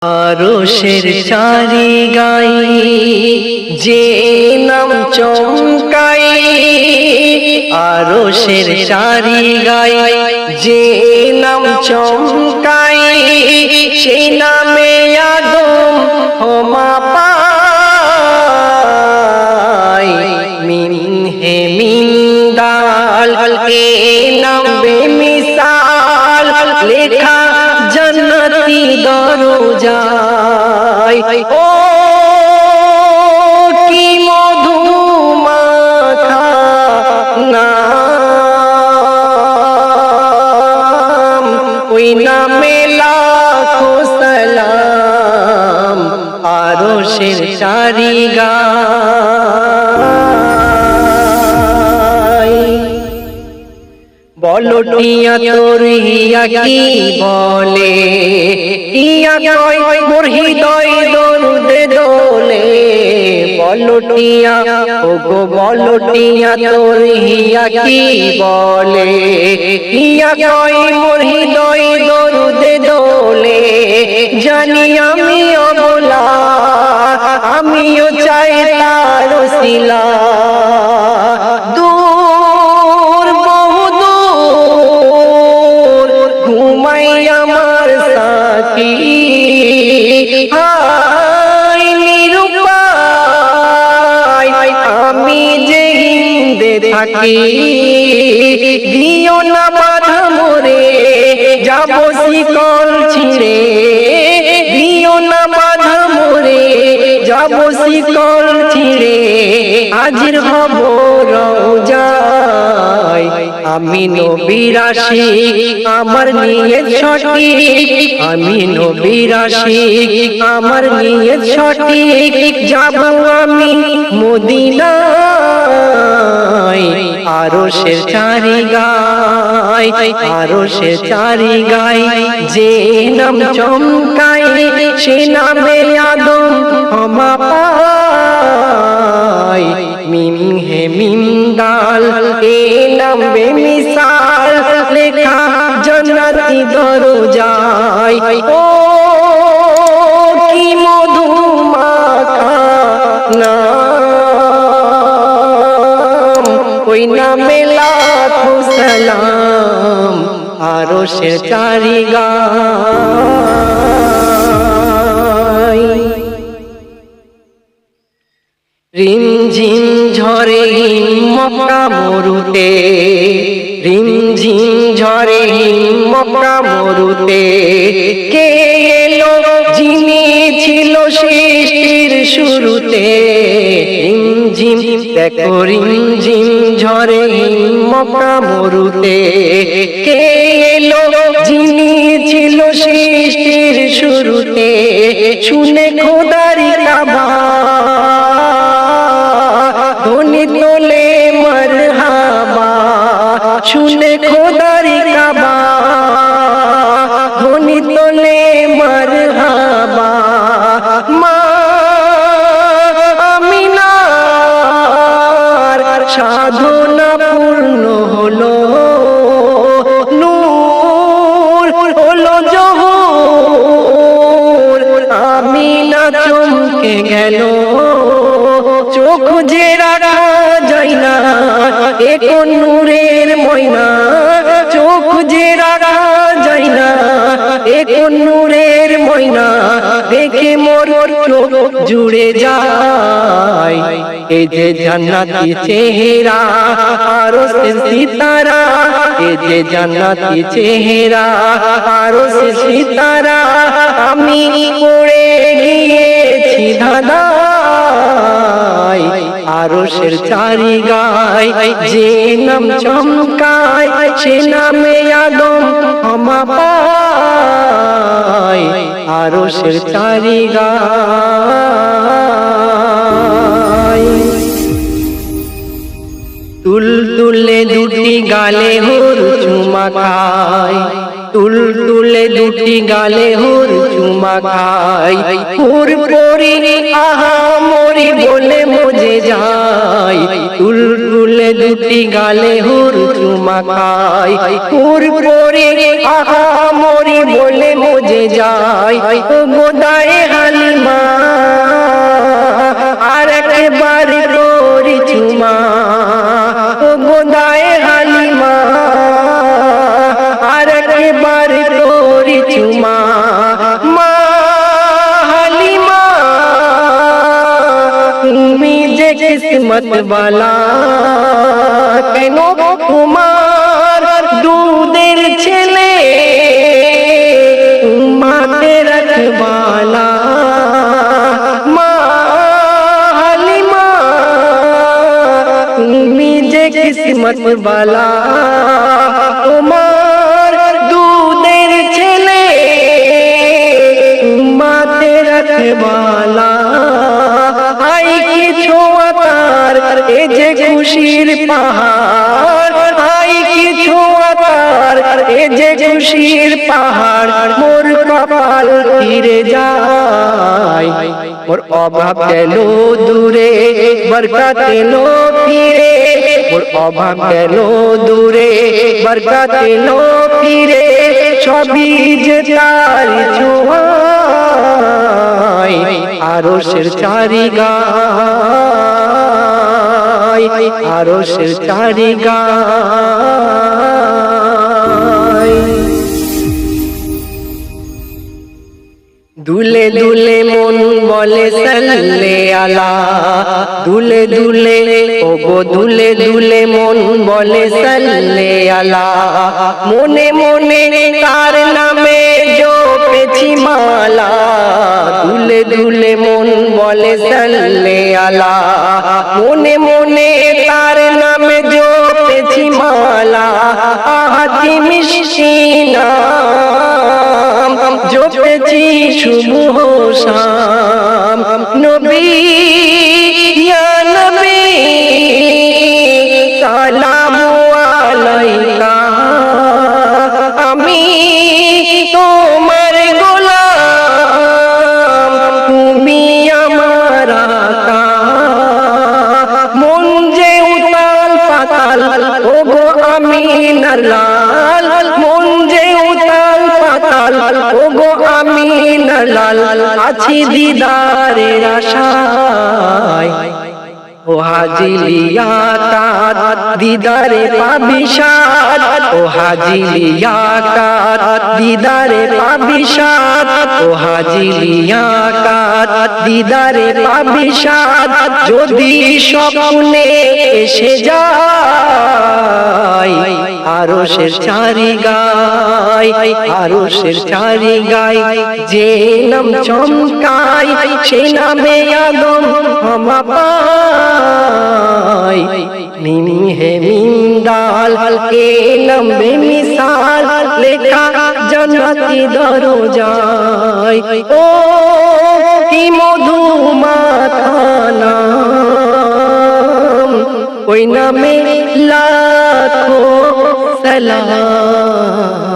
আরশের চারি গাই যে নাম চমকাই, আরশের চারি গাই যে নাম চমকাই, সেই নামে আদম ক্ষমা পায়। মিন হে মিন দাল এ নাম বেমিসাল, লেখা জান্নাতি দরজায়। ও কি মধু মাখা নাম, ওই নামে লাখো সালাম, আরশের চারি গায়। বলো টিয়া তোর হিয়া কি বলে, ইয়া কয় মোর হৃদয় দরুদে দোলে। বলো টিয়া ওগো বলো টিয়া তোর হিয়া কি বলে, ইয়া কয় মোর হৃদয় দরুদে দোলে। জানি আমি অবলা, আমিও চাই তার ওসিলা, আমার সাথী হায় নিরুপায়, আমি যে হিন্দে থাকি। দিও না বাধা মোরে যাব শিকল ছিঁড়ে, দিও না বাধা মোরে যাব শিকল ছিঁড়ে। হাজির হব রওজায়, আমি নবীর আশিক আমার নিয়ত সঠিক, আমি নবীর আশিক আমার নিয়ত সঠিক। যাব আমি মদিনায়, আরশের চারি গায়, আরশের চারি গায় যে নাম চমকাই, সে নামে আদম ক্ষমা পায়। মিম হে মিম দাল এ নাম বেমিসাল, লেখা জান্নাতি দরজায়। ও কি মধু মাখা নাম, ওই নামে লাখো সালাম, আরশের চারি গায়। রিমঝিম ঝরে হিম মক্কা মরুতে, রিমঝিম ঝরে হিম মক্কা মরুতে। কে এলো যিনি ছিল সৃষ্টির শুরুতে। রিমঝিম দেখো রিমঝিম ঝরে হিম মক্কা মরুতে। কে এলো যিনি ছিল সৃষ্টির শুরুতে। শুনে খোদারি কাবা ধ্বনি তোলে মারহাবা, শুনে খোদারি কাবা ধ্বনি তোলে মারহাবা। মা আমিনার সাধনা পূর্ণ হলো, নূর হলো জহুর। আমিনা চমকে গেল, চোখ যে রাখা যায় না এ কোন নূরের ময়না, চোখ যে রাখা যায় না এ কোন নূরের ময়না। দেখে মোর চোখ জুড়ে যায়, এই যে জান্নাতি চেহারা আরশের সিতারা, এই যে জান্নাতি চেহারা আরশের সিতারা। আমি পড়ে গিয়েছি ধাঁধায়, আরশের চারি গায় যে নাম চমকায়, সে নামে আদম ক্ষমা পায়। আরশের চারি গায়। তুলতুলে দুটি গালে হুর চুমা খায়, তুল তুলে দুটি গালে হুর চুমা খাই হুর পরি আহা মরি বলে মজে যাই তুল তুলে দুটি গালে হুর চুমা খাই হুর পরি আহা মরি বলে মজে যাই ও গোদায়ে হালিমা আর একবার করি চুমা ও গোদায়ে হালিমা আর একবার করি চুমা মা হালিমা তুমি যে কিসমত বালা কেন তোমার দুধের ছেলে মাতে রখবালা মা হালিমা তুমি যে কিসমত বালা তোমার দুধের ছেলে মাতে রখবালা আই কি ছোঁয়া তার এ যে খুশির পাহাড় আই কি ছোঁয়া তার এ যে খুশির পাহাড় মোর কপাল ফিরে যায় মোর অভাব গেল দূরে বরকত এলো ফিরে মোর অভাব গেল দূরে বরকত এলো ফিরে সবই যে তার ছোঁয়ায় আরশের চারি গায় আরশের চারি গায় দুলে দুলে মন বলে সাল্লে আলা দুলে দুলে ও গো দুলে দুলে মন বলে সাল্লে আলা মনে মনে তার নামে জপেছি মালা দুলে দুলে মন বলে সাল্লে আলা মনে মনে তার নামে জপেছি মালা আহাতি মিষ্টি নাম জপেছি শুভ শাম নবী ইয়া নবী সালামু আলাইকা আমি তোমার গোলাম তুমি আমার আকা মন যে উতাল পাতাল ও গো আমিনার লাল মন যে উতাল পাতাল ও গো আমিনার লাল আছি দিদারের আশায় ও হাজিলিয়া কাত দিদারে পাবিশাত ও হাজিলিয়া কাত দিদারে পাবিশাত ও হাজিলিয়া কাত দিদারে পাবিশাত যদি স্বপ্নে এসে যায় আরশের চারি গায় আরশের চারি গায় যে নাম চমকায় সে নামে আদম ক্ষমা পায় মিম হে মিম দাল কে নাম বেমিসাল লেখা জান্নাতি দরজায় ও কি মধু মাথা নাম ওই নামে লাখো সালাম।